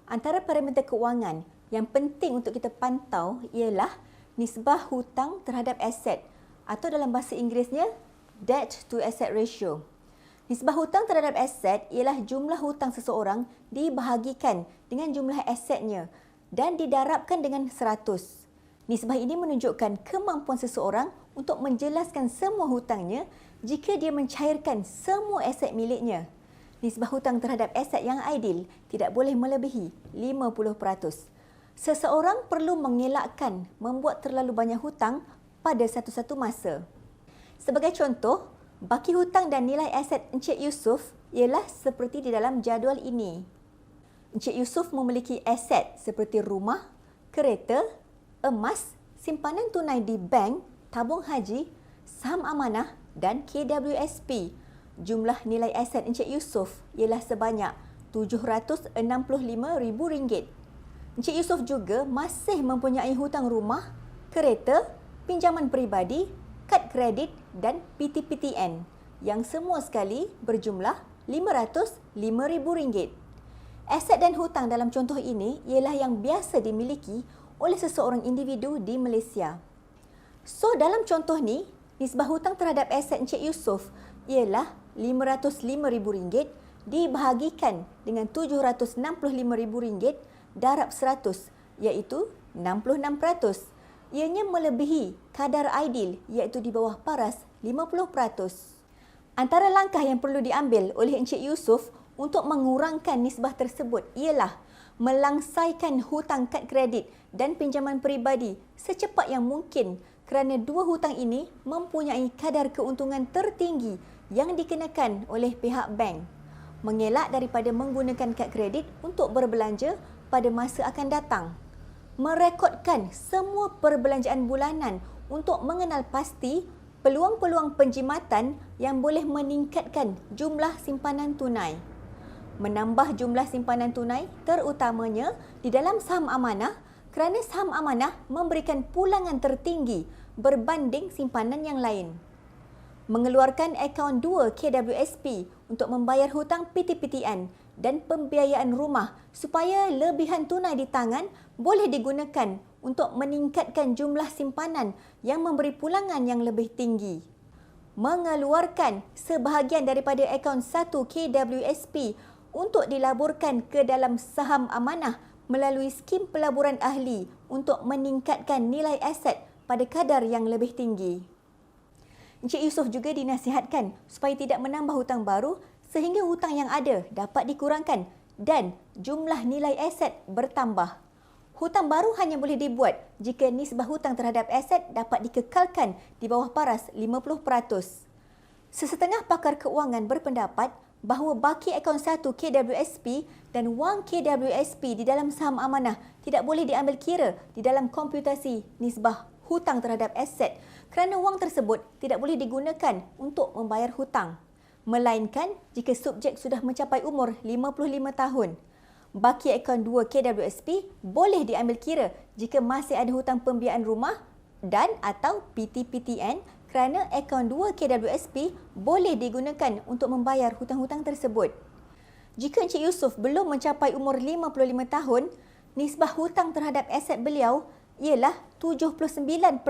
Antara parameter kewangan yang penting untuk kita pantau ialah nisbah hutang terhadap aset atau dalam bahasa Inggerisnya debt to asset ratio. Nisbah hutang terhadap aset ialah jumlah hutang seseorang dibahagikan dengan jumlah asetnya dan didarabkan dengan 100. Nisbah ini menunjukkan kemampuan seseorang untuk menjelaskan semua hutangnya jika dia mencairkan semua aset miliknya. Nisbah hutang terhadap aset yang ideal tidak boleh melebihi 50%. Seseorang perlu mengelakkan membuat terlalu banyak hutang pada satu-satu masa. Sebagai contoh, baki hutang dan nilai aset Encik Yusuf ialah seperti di dalam jadual ini. Encik Yusuf memiliki aset seperti rumah, kereta, emas, simpanan tunai di bank, tabung haji, saham amanah dan KWSP. Jumlah nilai aset Encik Yusuf ialah sebanyak RM765,000. Encik Yusuf juga masih mempunyai hutang rumah, kereta, pinjaman peribadi, kad kredit dan PTPTN yang semua sekali berjumlah RM505,000. Aset dan hutang dalam contoh ini ialah yang biasa dimiliki oleh seseorang individu di Malaysia. So, dalam contoh ni, nisbah hutang terhadap aset Encik Yusuf ialah RM505,000 dibahagikan dengan RM765,000 darab 100 iaitu 66%. Ianya melebihi kadar ideal iaitu di bawah paras 50%. Antara langkah yang perlu diambil oleh Encik Yusuf untuk mengurangkan nisbah tersebut ialah melangsaikan hutang kad kredit dan pinjaman peribadi secepat yang mungkin kerana dua hutang ini mempunyai kadar keuntungan tertinggi yang dikenakan oleh pihak bank. Mengelak daripada menggunakan kad kredit untuk berbelanja pada masa akan datang. Merekodkan semua perbelanjaan bulanan untuk mengenal pasti peluang-peluang penjimatan yang boleh meningkatkan jumlah simpanan tunai. Menambah jumlah simpanan tunai terutamanya di dalam saham amanah kerana saham amanah memberikan pulangan tertinggi berbanding simpanan yang lain. Mengeluarkan akaun 2 KWSP untuk membayar hutang PTPTN dan pembiayaan rumah supaya lebihan tunai di tangan boleh digunakan untuk meningkatkan jumlah simpanan yang memberi pulangan yang lebih tinggi. Mengeluarkan sebahagian daripada akaun 1 KWSP untuk dilaburkan ke dalam saham amanah melalui skim pelaburan ahli untuk meningkatkan nilai aset pada kadar yang lebih tinggi. Encik Yusuf juga dinasihatkan supaya tidak menambah hutang baru sehingga hutang yang ada dapat dikurangkan dan jumlah nilai aset bertambah. Hutang baru hanya boleh dibuat jika nisbah hutang terhadap aset dapat dikekalkan di bawah paras 50%. Sesetengah pakar keuangan berpendapat bahawa baki akaun 1 KWSP dan wang KWSP di dalam saham amanah tidak boleh diambil kira di dalam komputasi nisbah hutang terhadap aset kerana wang tersebut tidak boleh digunakan untuk membayar hutang, melainkan jika subjek sudah mencapai umur 55 tahun. Baki akaun 2 KWSP boleh diambil kira jika masih ada hutang pembiayaan rumah dan atau PTPTN kerana akaun 2 KWSP boleh digunakan untuk membayar hutang-hutang tersebut. Jika Encik Yusuf belum mencapai umur 55 tahun, nisbah hutang terhadap aset beliau ialah 79.5%.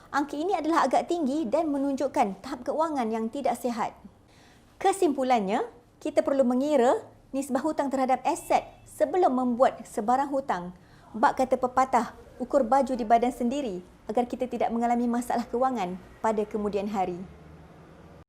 Angka ini adalah agak tinggi dan menunjukkan tahap keuangan yang tidak sihat. Kesimpulannya, kita perlu mengira nisbah hutang terhadap aset sebelum membuat sebarang hutang. Bak kata pepatah, ukur baju di badan sendiri agar kita tidak mengalami masalah kewangan pada kemudian hari.